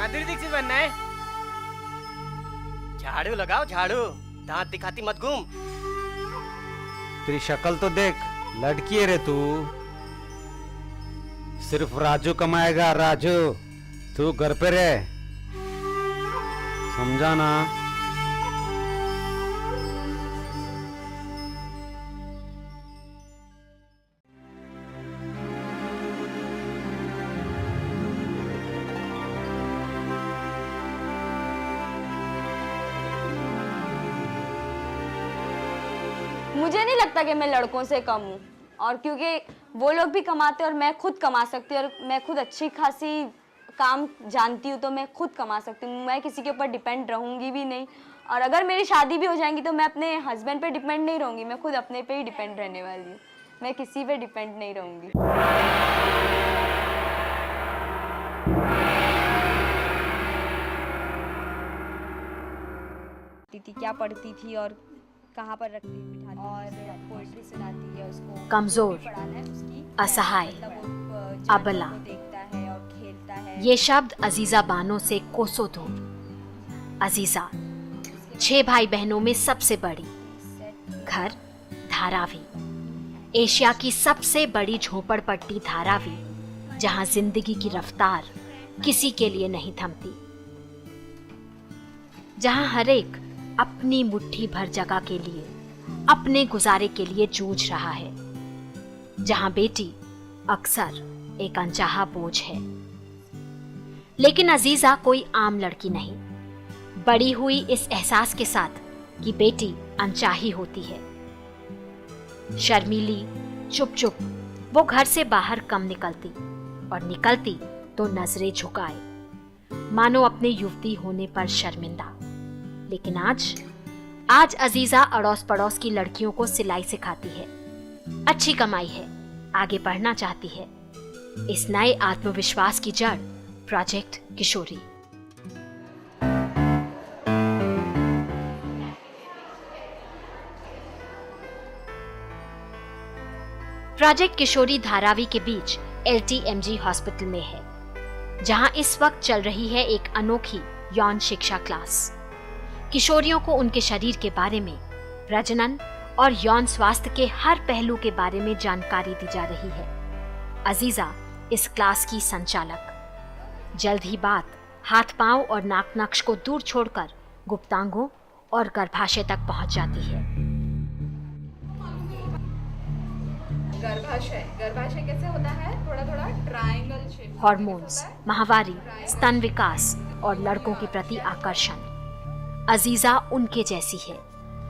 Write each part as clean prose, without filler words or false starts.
माधुरी दीक्षित बनना है? झाड़ू लगाओ झाड़ू, दांत दिखाती मत घूम। तेरी शक्ल तो देख, लड़की है रे तू। सिर्फ राजू कमाएगा, राजू। तू घर पे रहे, समझा ना? मुझे नहीं लगता कि मैं लड़कों से कम हूँ, और क्योंकि वो लोग भी कमाते और मैं खुद कमा सकती हूँ, और मैं खुद अच्छी खासी काम जानती हूँ, तो मैं खुद कमा सकती हूँ। मैं किसी के ऊपर डिपेंड रहूँगी भी नहीं, और अगर मेरी शादी भी हो जाएगी तो मैं अपने हस्बैंड पे डिपेंड नहीं रहूँगी, मैं खुद अपने पे ही डिपेंड रहने वाली हूँ। मैं किसी पे डिपेंड नहीं रहूँगी। क्या पढ़ती थी और कहाँ पर रखती बिठाती और पोएट्री सुनाती है उसको। कमजोर, असहाय, अबला, देखता है और खेलता है। ये शब्द अजीजा बानो से कोसों दूर। अजीजा 6 भाई बहनों में सबसे बड़ी। घर धारावी, एशिया की सबसे बड़ी झोपड़पट्टी धारावी, जहां जिंदगी की रफ्तार किसी के लिए नहीं थमती, जहां हर एक अपनी मुट्ठी भर जगह के लिए, अपने गुजारे के लिए जूझ रहा है, जहां बेटी अक्सर एक अनचाहा बोझ है। लेकिन अजीजा कोई आम लड़की नहीं, बड़ी हुई इस एहसास के साथ कि बेटी अनचाही होती है। शर्मीली, चुप चुप वो घर से बाहर कम निकलती, और निकलती तो नजरें झुकाए, मानो अपने युवती होने पर शर्मिंदा। लेकिन आज अजीजा अड़ोस पड़ोस की लड़कियों को सिलाई सिखाती है, अच्छी कमाई है, आगे बढ़ना चाहती है। इस नए आत्मविश्वास की जड़ प्रोजेक्ट किशोरी। प्रोजेक्ट किशोरी धारावी के बीच LTMG हॉस्पिटल में है, जहां इस वक्त चल रही है एक अनोखी यौन शिक्षा क्लास। किशोरियों को उनके शरीर के बारे में, प्रजनन और यौन स्वास्थ्य के हर पहलू के बारे में जानकारी दी जा रही है। अजीजा इस क्लास की संचालक। जल्द ही बात हाथ पांव और नाक नक्श को दूर छोड़कर गुप्तांगों और गर्भाशय तक पहुंच जाती है। गर्भाशय कैसे होता है? थोड़ा ट्रायंगल शेप। हार्मोन्स, माहवारी, स्तन विकास और लड़कों के प्रति आकर्षण। अजीजा उनके जैसी है,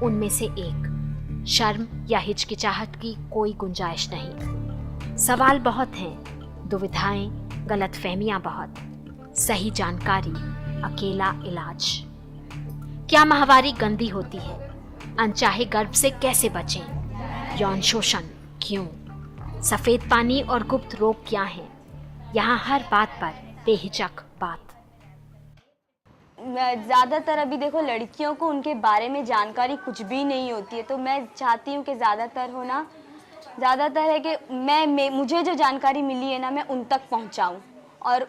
उनमें से एक। शर्म या हिचकिचाहट की कोई गुंजाइश नहीं। सवाल बहुत हैं, दुविधाएं, गलतफहमियां बहुत, सही जानकारी, अकेला इलाज। क्या माहवारी गंदी होती है? अनचाहे गर्भ से कैसे बचें? यौन शोषण क्यों? सफेद पानी और गुप्त रोग क्या हैं? यहाँ हर बात पर बेहिचक बात। ज़्यादातर अभी देखो लड़कियों को उनके बारे में जानकारी कुछ भी नहीं होती है, तो मैं चाहती हूँ कि ज़्यादातर है कि मुझे जो जानकारी मिली है ना, मैं उन तक पहुँचाऊँ, और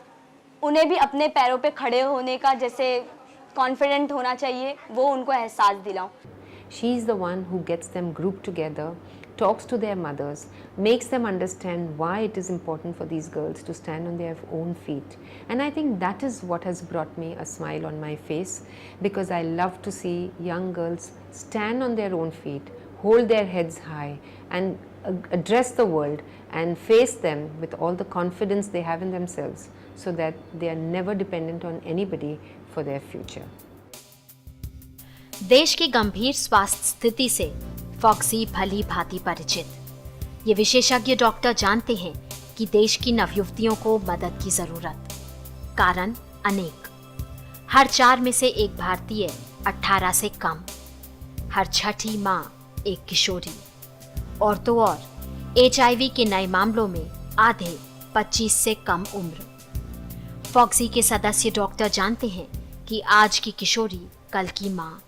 उन्हें भी अपने पैरों पे खड़े होने का जैसे कॉन्फिडेंट होना चाहिए, वो उनको एहसास दिलाऊँ। She is the one who gets them grouped together, talks to their mothers, makes them understand why it is important for these girls to stand on their own feet. And I think that is what has brought me a smile on my face, because I love to see young girls stand on their own feet, hold their heads high and address the world and face them with all the confidence they have in themselves, so that they are never dependent on anybody for their future. देश की गंभीर स्वास्थ्य स्थिति से foxy भली भांति परिचित। ये विशेषज्ञ डॉक्टर जानते हैं कि देश की नवयुवतियों को मदद की जरूरत। कारण अनेक। हर 4 में से एक भारतीय 18 से कम, हर छठी माँ एक किशोरी, और तो और HIV के नए मामलों में आधे 25 से कम उम्र। फॉक्सी के सदस्य डॉक्टर जानते हैं कि आज की किशोरी कल की माँ।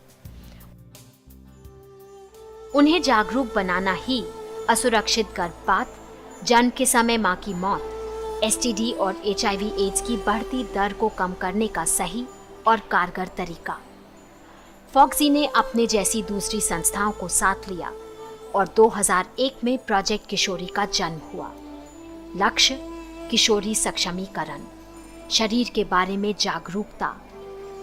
उन्हें जागरूक बनाना ही असुरक्षित गर्भपात, जन्म के समय मां की मौत, एसटीडी और एचआईवी एड्स की बढ़ती दर को कम करने का सही और कारगर तरीका। फॉक्सी ने अपने जैसी दूसरी संस्थाओं को साथ लिया और 2001 में प्रोजेक्ट किशोरी का जन्म हुआ। लक्ष्य किशोरी सक्षमीकरण, शरीर के बारे में जागरूकता,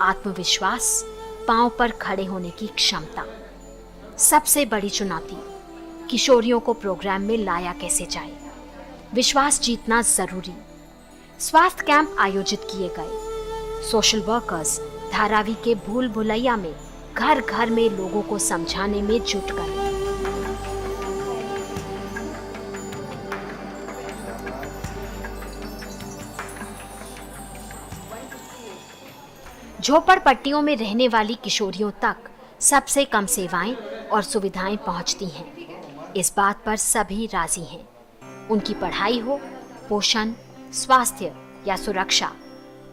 आत्मविश्वास, पांव पर खड़े होने की क्षमता। सबसे बड़ी चुनौती, किशोरियों को प्रोग्राम में लाया कैसे जाए। विश्वास जीतना जरूरी। स्वास्थ्य कैंप आयोजित किए गए। सोशल वर्कर्स धारावी के भूल भुलैया में घर घर में लोगों को समझाने में जुट गए। झोपड़पट्टियों में रहने वाली किशोरियों तक सबसे कम सेवाएं और सुविधाएं पहुंचती हैं। इस बात पर सभी राजी हैं। उनकी पढ़ाई हो, पोषण, स्वास्थ्य या सुरक्षा,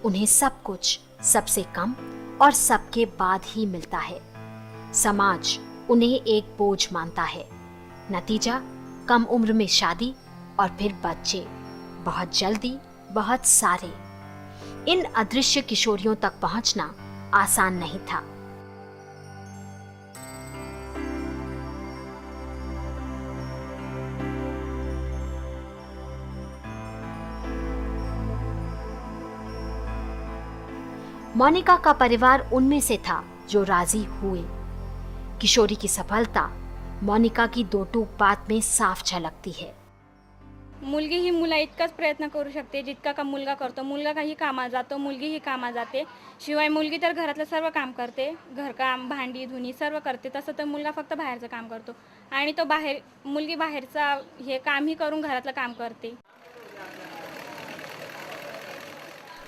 उन्हें सब कुछ सबसे कम और सबके बाद ही मिलता है। समाज उन्हें एक बोझ मानता है। नतीजा, कम उम्र में शादी और फिर बच्चे, बहुत जल्दी, बहुत सारे। इन अदृश्य किशोरियों तक पहुंचना आसान नहीं था। मोनिका का परिवार उनमें से था जो राजी हुए। किशोरी की सफलता मोनिका की दो टूक बात में साफ झलकती है। मुलगी ही मुला इतकाच प्रयत्न करू शकते जितका का मुलगा करतो. मुलगा काही कामात जातो, मुलगी ही कामात जाते. शिवाय मुलगी तर घरातलं सर्व काम करते, घरकाम, भांडी, धुनी सर्व करते. तसं तर मुलगा फक्त बाहेरचं काम करतो आणि तो मुलगी बाहेरचा हे कामही करून घरातलं काम करते.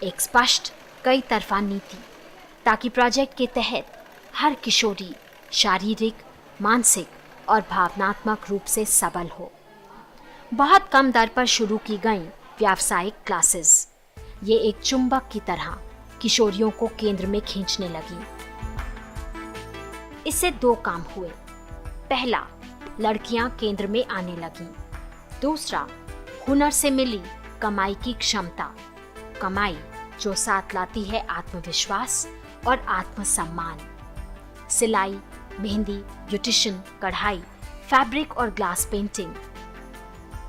एक स्पष्ट कई तरफा नीति, ताकि प्रोजेक्ट के तहत हर किशोरी शारीरिक, मानसिक और भावनात्मक रूप से सबल हो। बहुत कम दर पर शुरू की गई व्यावसायिक क्लासेस, ये एक चुंबक की तरह किशोरियों को केंद्र में खींचने लगी। इससे दो काम हुए। पहला, लड़कियां केंद्र में आने लगीं। दूसरा, हुनर से मिली कमाई की क्षमता, कमाई जो साथ लाती है आत्मविश्वास और आत्मसम्मान। सिलाई, मेहंदी, ब्यूटिशियन, कढ़ाई, फैब्रिक और ग्लास पेंटिंग,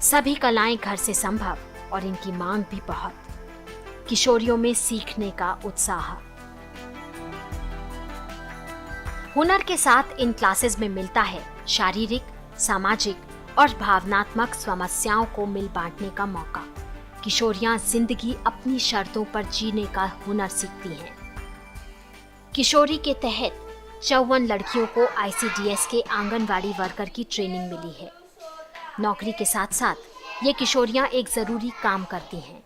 सभी कलाएं घर से संभव और इनकी मांग भी बहुत। किशोरियों में सीखने का उत्साह। हुनर के साथ इन क्लासेस में मिलता है शारीरिक, सामाजिक और भावनात्मक समस्याओं को मिल बांटने का मौका। किशोरियां जिंदगी अपनी शर्तों पर जीने का हुनर सीखती हैं। किशोरी के तहत 54 लड़कियों को ICDS के आंगनवाड़ी वर्कर की ट्रेनिंग मिली है। नौकरी के साथ साथ ये किशोरियां एक जरूरी काम करती हैं।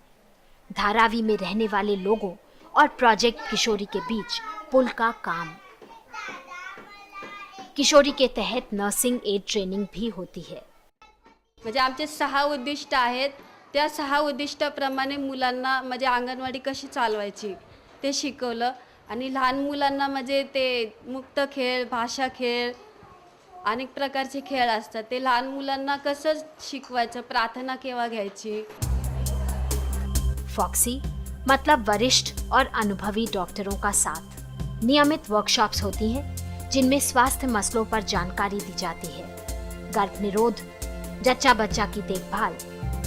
धारावी में रहने वाले लोगों और प्रोजेक्ट किशोरी के बीच पुल का काम। किशोरी के तहत नर्सिंग एड ट्रेनिंग भी होती है। म्हणजे आमचे 6 उद्दिष्ट आहेत, त्या 6 उद्दिष्टाप्रमाणे मुलांना म्हणजे अंगणवाडी कशी चालवायची ते शिकवलं आणि लहान मुलांना म्हणजे ते मुक्त खेळ, भाषा खेळ, अनेक प्रकारचे खेळ असतात, ते लहान मुलांना कसं शिकवायचं, प्रार्थना केव्हा घ्यायची। फॉक्सी मतलब वरिष्ठ और अनुभवी डॉक्टरों का साथ। नियमित वर्कशॉप्स होती हैं जिनमें स्वास्थ्य मसलों पर जानकारी दी जाती है। गर्भ निरोध, जच्चा बच्चा की देखभाल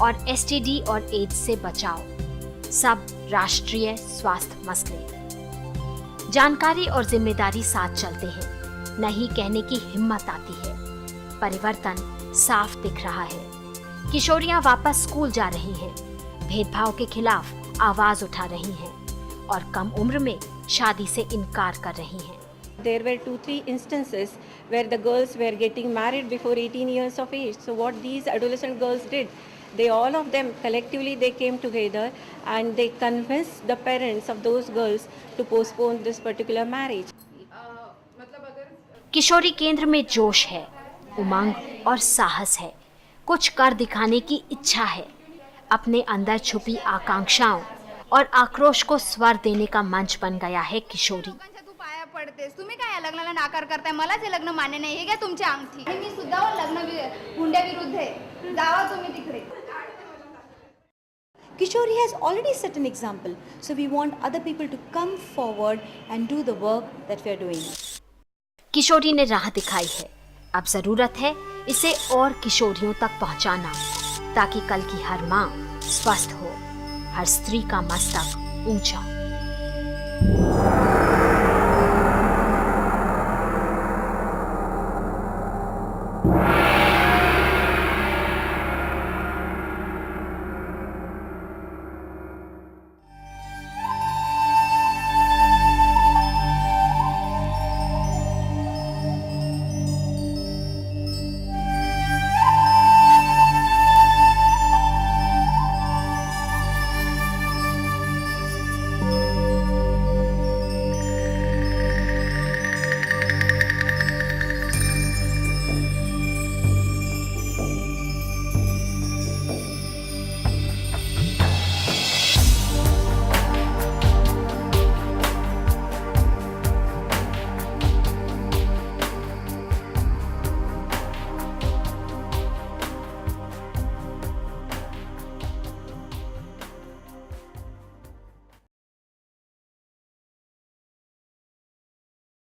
और STD और एड्स से बचाव, सब राष्ट्रीय स्वास्थ्य मसले। जानकारी और जिम्मेदारी साथ चलते हैं। नहीं कहने की हिम्मत आती है। परिवर्तन साफ दिख रहा है। किशोरियां वापस स्कूल जा रही हैं, भेदभाव के खिलाफ आवाज उठा रही हैं और कम उम्र में शादी से इनकार कर रही हैं। There were 2-3 instances where the girls were getting married before 18 years of age. So what these adolescent girls did, they all of them collectively they came together and they convinced the parents of those girls to postpone this particular marriage. किशोरी केंद्र में जोश है, उमंग और साहस है। कुछ कर दिखाने की इच्छा है। अपने अंदर छुपी आकांक्षाओं और आक्रोश को स्वर देने का मंच बन गया है किशोरी। पडतेस तुम्ही काय या लग्नाला नाकार करताय? मलाच हे लग्न मान्य नाही. हे घ्या तुमची अंगठी. आणि मी सुद्धा लग्न हुंड्याविरुद्ध आहे. जावा तुम्ही तिकडे. Kishori has already set an example, so we want other people to come forward and do the work that we are doing. किशोरी ने राह दिखाई है, अब जरूरत है इसे और किशोरियों तक पहुंचाना, ताकि कल की हर माँ स्वस्थ हो, हर स्त्री का मस्तक ऊंचा।